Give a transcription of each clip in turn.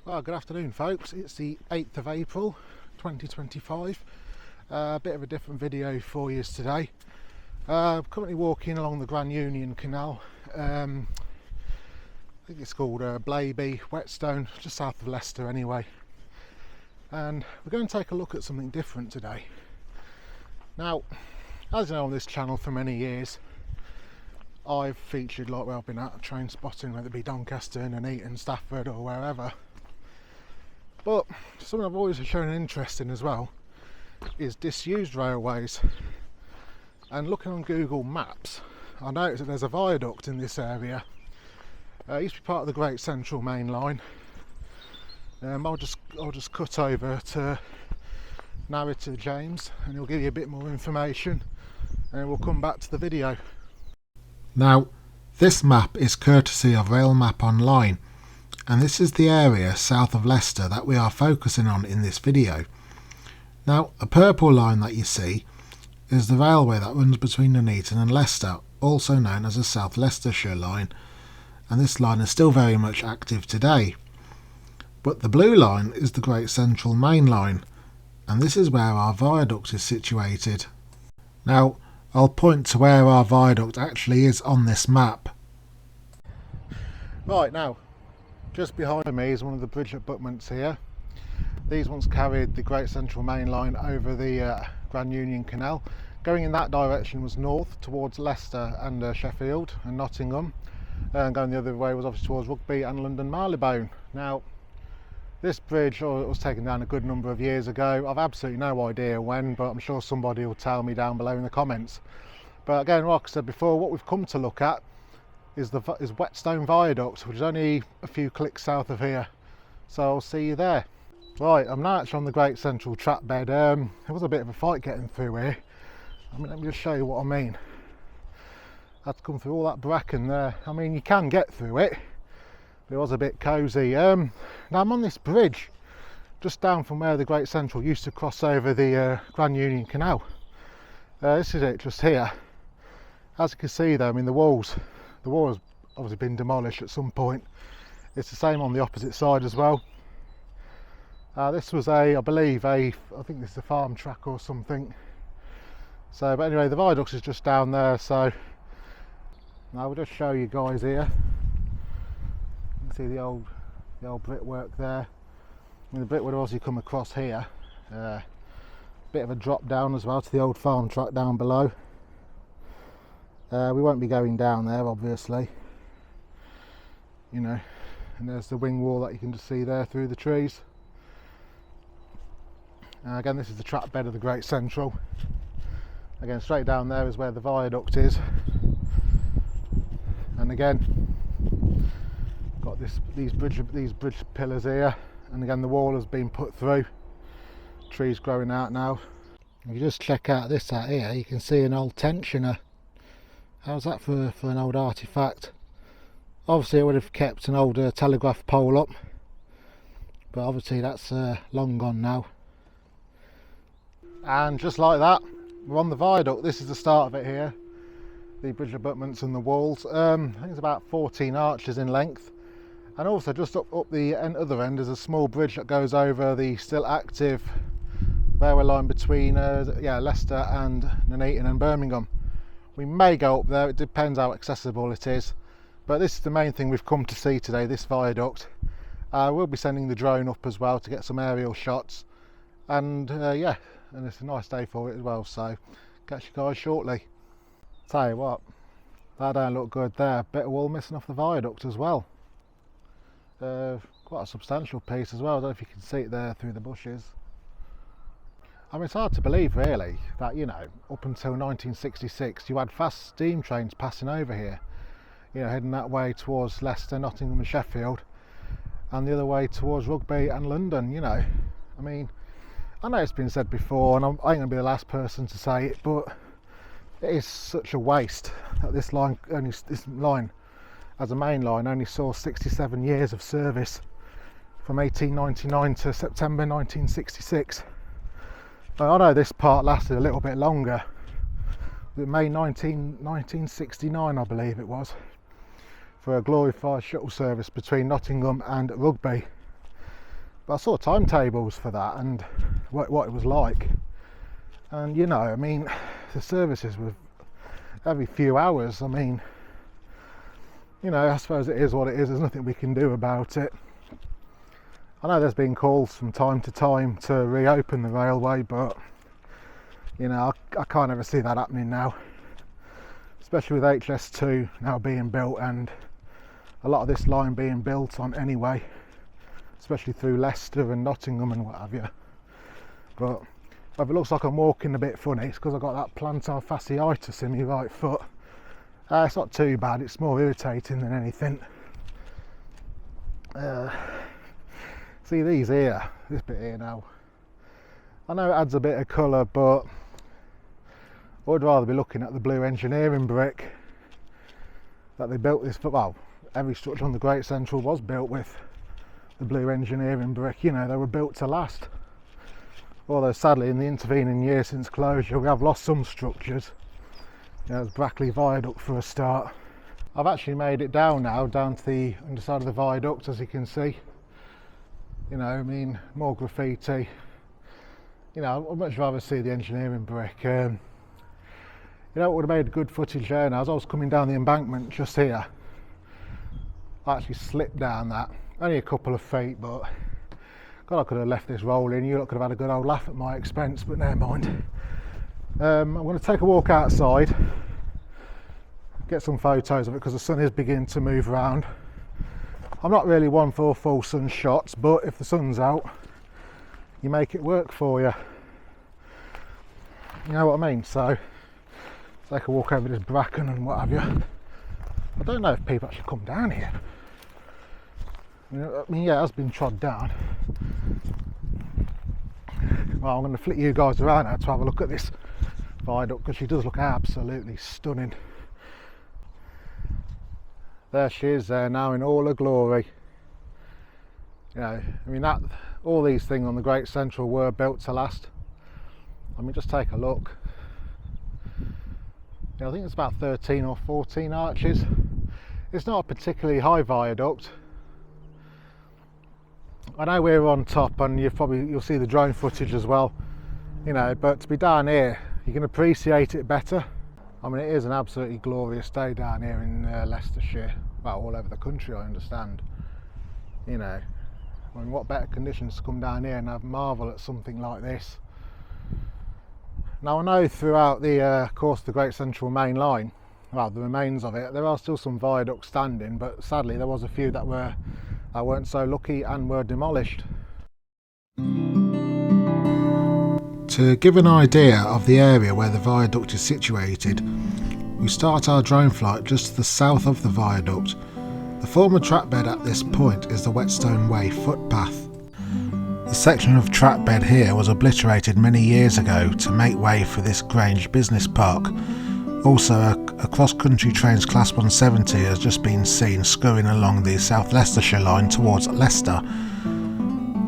Well, good afternoon folks, it's the 8th of April 2025. A bit of a different video for you today. Currently walking along the Grand Union Canal. I think it's called Blaby, Whetstone, just south of Leicester anyway. And we're going to take a look at something different today. Now, as you know, on this channel for many years, I've featured where I've been at train spotting, whether it be Doncaster, Nuneaton, Stafford or wherever. But something I've always shown an interest in as well is disused railways. And looking on Google Maps, I noticed that there's a viaduct in this area. It used to be part of the Great Central Mainline. I'll just cut over to narrator James, and he'll give you a bit more information, and we'll come back to the video. Now, this map is courtesy of Rail Map Online, and this is the area south of Leicester that we are focusing on in this video. Now, a purple line that you see is the railway that runs between Nuneaton and Leicester, also known as the South Leicestershire line, and this line is still very much active today. But the blue line is the Great Central Mainline, and this is where our viaduct is situated. Now, I'll point to where our viaduct actually is on this map. Right, now, just behind me is one of the bridge abutments here. These ones carried the Great Central Mainline over the Grand Union Canal. Going in that direction was north towards Leicester and Sheffield and Nottingham, and going the other way was obviously towards Rugby and London Marylebone. Now, this bridge was taken down a good number of years ago. I've absolutely no idea when, but I'm sure somebody will tell me down below in the comments. But again, like I said before, what we've come to look at is Whetstone Viaduct, which is only a few clicks south of here. So I'll see you there. Right, I'm now actually on the Great Central track bed. It was a bit of a fight getting through here. Let me just show you what I mean. I had to come through all that bracken there. I mean, you can get through it, but it was a bit cosy. Now I'm on this bridge just down from where the Great Central used to cross over the Grand Union Canal. This is it just here. As you can see though, I mean the wall has obviously been demolished at some point. It's the same on the opposite side as well. This was I think this is a farm track or something. So, but anyway, the viaduct is just down there. So now we'll just show you guys here. You can see the old brickwork there. I mean, the brick would obviously come across here. Bit of a drop down as well to the old farm track down below. We won't be going down there, obviously. You know, and there's the wing wall that you can just see there through the trees. Again, this is the track bed of the Great Central. Again, straight down there is where the viaduct is. And again, got these bridge pillars here. And again, the wall has been put through. Trees growing out now. If you just check out this out here, you can see an old tensioner. How's that for an old artefact? Obviously it would have kept an old telegraph pole up, but obviously that's long gone now. And just like that, we're on the viaduct. This is the start of it here. The bridge abutments and the walls. I think it's about 14 arches in length. And also just up the other end is a small bridge that goes over the still active railway line between Leicester and Nuneaton and Birmingham. We may go up there, it depends how accessible it is, but this is the main thing we've come to see today, this viaduct. We'll be sending the drone up as well to get some aerial shots, and yeah, and it's a nice day for it as well, so catch you guys shortly. Tell you what, that don't look good there. Bit of wall missing off the viaduct as well. Quite a substantial piece as well. I don't know if you can see it there through the bushes. I mean, it's hard to believe really that, you know, up until 1966 you had fast steam trains passing over here, you know, heading that way towards Leicester, Nottingham and Sheffield, and the other way towards Rugby and London. You know, I mean, I know it's been said before, and I ain't gonna be the last person to say it, but it is such a waste that this line as a main line only saw 67 years of service from 1899 to September 1966. I know this part lasted a little bit longer. May 1969 I believe it was, for a glorified shuttle service between Nottingham and Rugby. But I saw timetables for that and what it was like. And you know, I mean, the services were every few hours. I mean, you know, I suppose it is what it is. There's nothing we can do about it. I know there's been calls from time to time to reopen the railway, but you know, I can't ever see that happening now, especially with HS2 now being built and a lot of this line being built on anyway, especially through Leicester and Nottingham and what have you. But if it looks like I'm walking a bit funny, it's because I've got that plantar fasciitis in my right foot. It's not too bad, it's more irritating than anything. See these here, this bit here now. I know it adds a bit of colour, but I would rather be looking at the blue engineering brick that they built this for. Well, every structure on the Great Central was built with the blue engineering brick. You know, they were built to last. Although sadly in the intervening years since closure we have lost some structures. You know, there's Brackley Viaduct for a start. I've actually made it down now, down to the underside of the viaduct, as you can see. You know, I mean, more graffiti. You know, I'd much rather see the engineering brick. You know what would have made good footage there now, as I was coming down the embankment just here, I actually slipped down that, only a couple of feet, but God, I could have left this rolling. You lot could have had a good old laugh at my expense, but never mind. I'm going to take a walk outside, get some photos of it because the sun is beginning to move around. I'm not really one for full sun shots, but if the sun's out, you make it work for you. You know what I mean? So take a walk over this bracken and what have you. I don't know if people actually come down here. I mean, yeah, it has been trod down. Well, I'm going to flick you guys around now to have a look at this viaduct because she does look absolutely stunning. There she is there now in all her glory. You know, I mean, that all these things on the Great Central were built to last. I mean, just take a look. You know, I think it's about 13 or 14 arches. It's not a particularly high viaduct. I know we're on top and you'll see the drone footage as well, you know, but to be down here you can appreciate it better. I mean, it is an absolutely glorious day down here in Leicestershire, well, all over the country, I understand. You know, I mean, what better conditions to come down here and have marvel at something like this. Now, I know throughout the course of the Great Central Mainline, well, the remains of it, there are still some viaducts standing, but sadly there was a few that weren't so lucky and were demolished. To give an idea of the area where the viaduct is situated, we start our drone flight just to the south of the viaduct. The former track bed at this point is the Whetstone Way footpath. The section of track bed here was obliterated many years ago to make way for this Grange Business Park. Also, a cross-country train's Class 170 has just been seen scurrying along the South Leicestershire line towards Leicester.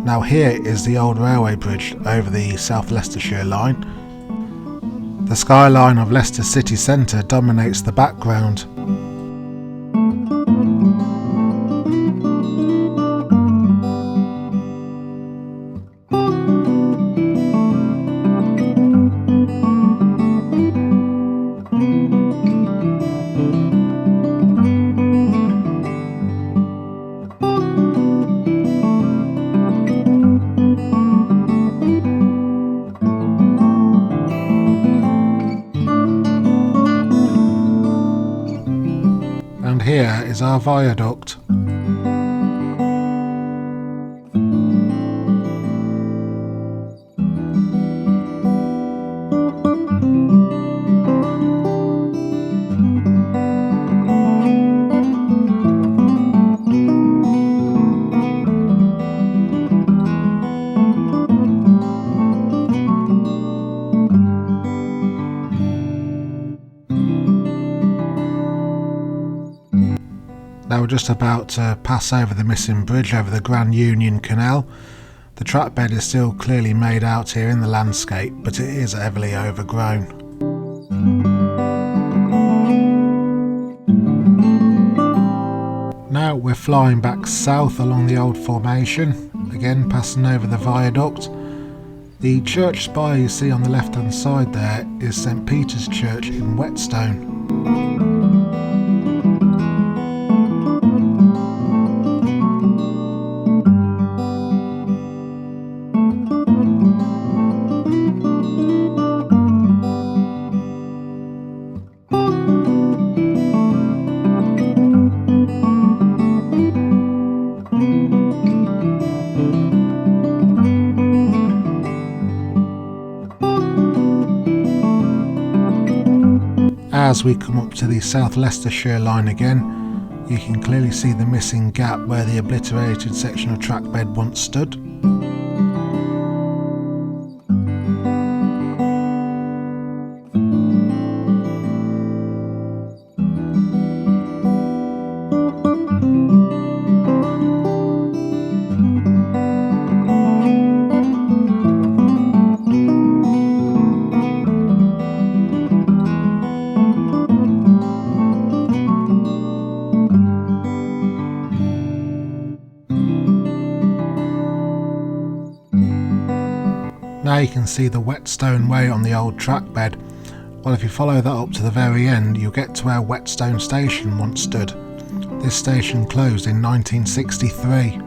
Now here is the old railway bridge over the South Leicestershire line. The skyline of Leicester city centre dominates the background. And here is our viaduct. Now we're just about to pass over the missing bridge over the Grand Union Canal. The track bed is still clearly made out here in the landscape, but it is heavily overgrown. Now Now we're flying back south along the old formation, again passing over the viaduct. The church spire you see on the left hand side there is St Peter's Church in Whetstone. As we come up to the South Leicestershire line again, you can clearly see the missing gap where the obliterated section of track bed once stood. Now you can see the Whetstone Way on the old track bed. Well, if you follow that up to the very end, you'll get to where Whetstone Station once stood. This station closed in 1963.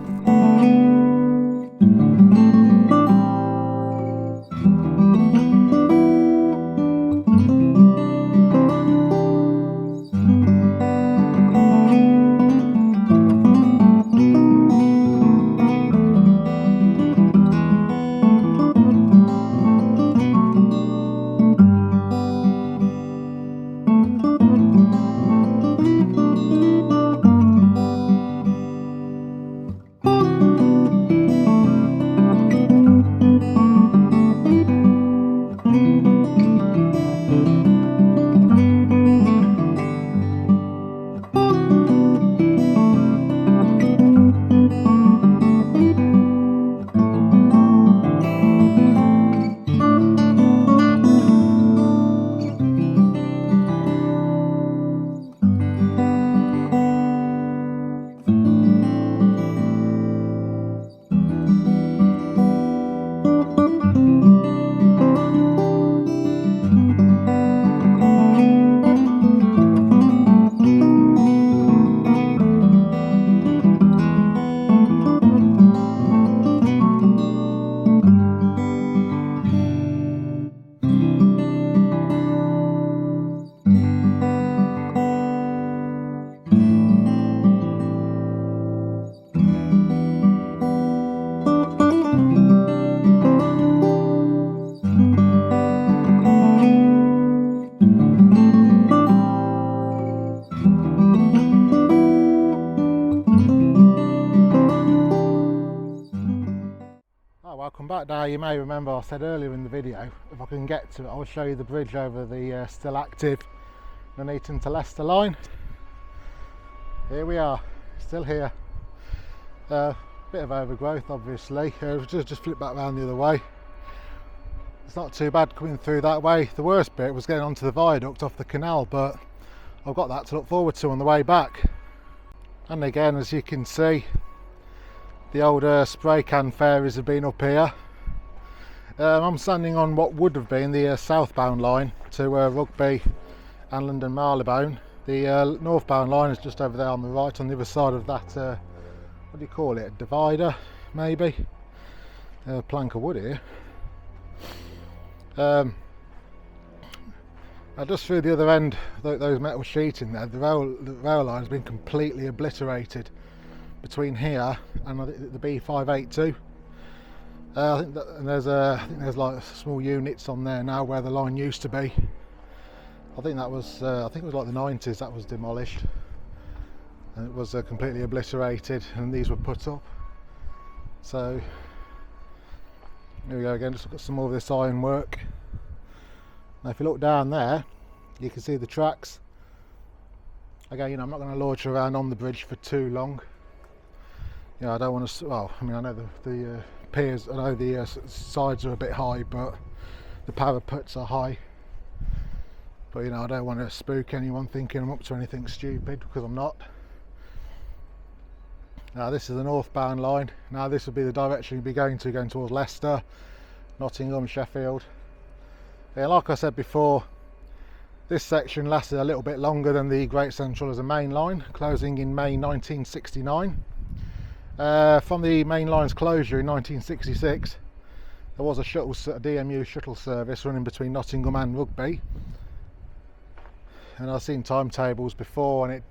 Welcome back. Now you may remember I said earlier in the video, if I can get to it, I'll show you the bridge over the still active Nottingham to Leicester line. Here we are, still here. Bit of overgrowth obviously. Just flip back round the other way. It's not too bad coming through that way. The worst bit was getting onto the viaduct off the canal, but I've got that to look forward to on the way back. And again, as you can see, the old spray can ferries have been up here. I'm standing on what would have been the southbound line to Rugby and London Marylebone. The northbound line is just over there on the right, on the other side of that, what do you call it, a divider maybe? Plank of wood here. Now just through the other end, those metal sheeting there, the rail line has been completely obliterated between here and the B582. I think there's like small units on there now where the line used to be. I think it was like the 90s that was demolished, and it was completely obliterated, and these were put up. So here we go again. Just look at some more of this ironwork. Now if you look down there, you can see the tracks. Again, you know, I'm not going to loiter around on the bridge for too long. You know, I don't want to. Well, I mean, I know the piers, I know the sides are a bit high, but the parapets are high. But you know, I don't want to spook anyone thinking I'm up to anything stupid, because I'm not. Now this is the northbound line. Now this would be the direction you'd be going towards Leicester, Nottingham, Sheffield. Yeah, like I said before, this section lasted a little bit longer than the Great Central as a main line, closing in May 1969. From the main line's closure in 1966, there was a DMU shuttle service running between Nottingham and Rugby. And I've seen timetables before, and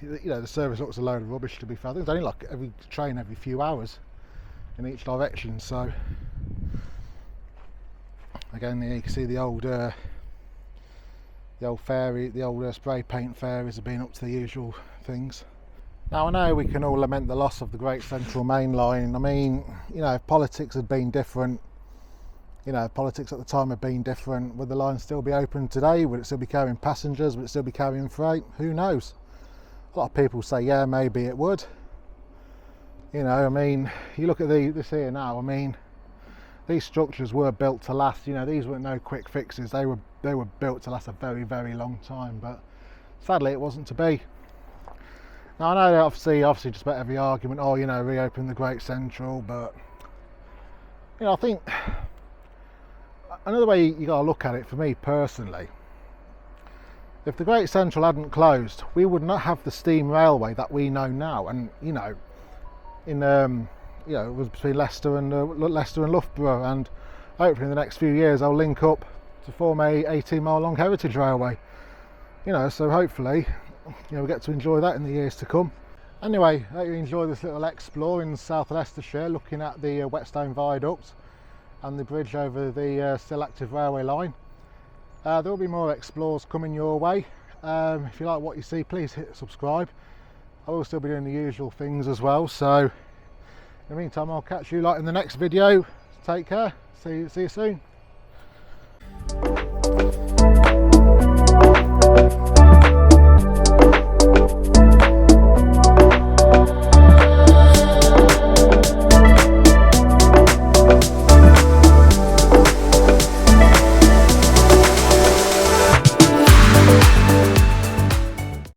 the service looks a load of rubbish, to be fair. I think it's only like every train every few hours in each direction. So again, you can see the old ferry, the old spray paint ferries have been up to the usual things. Now I know we can all lament the loss of the Great Central Mainline. I mean, if politics had been different, politics at the time had been different, would the line still be open today? Would it still be carrying passengers? Would it still be carrying freight? Who knows? A lot of people say, yeah, maybe it would. I mean, you look at this here now. I mean, these structures were built to last. These weren't no quick fixes. They were built to last a very, very long time. But sadly, it wasn't to be. Now I know that obviously just about every argument, reopen the Great Central, but I think another way you got to look at it, for me personally, if the Great Central hadn't closed, we would not have the steam railway that we know now. And it was between Leicester and Loughborough, and hopefully in the next few years they'll link up to form a 18-mile long heritage railway. So hopefully we get to enjoy that in the years to come. Anyway, I hope you enjoy this little explore in South of Leicestershire, looking at the Whetstone Viaduct and the bridge over the still active railway line. There will be more explores coming your way. If you like what you see, please hit subscribe. I will still be doing the usual things as well. So in the meantime, I'll catch you in the next video. Take care. See you soon.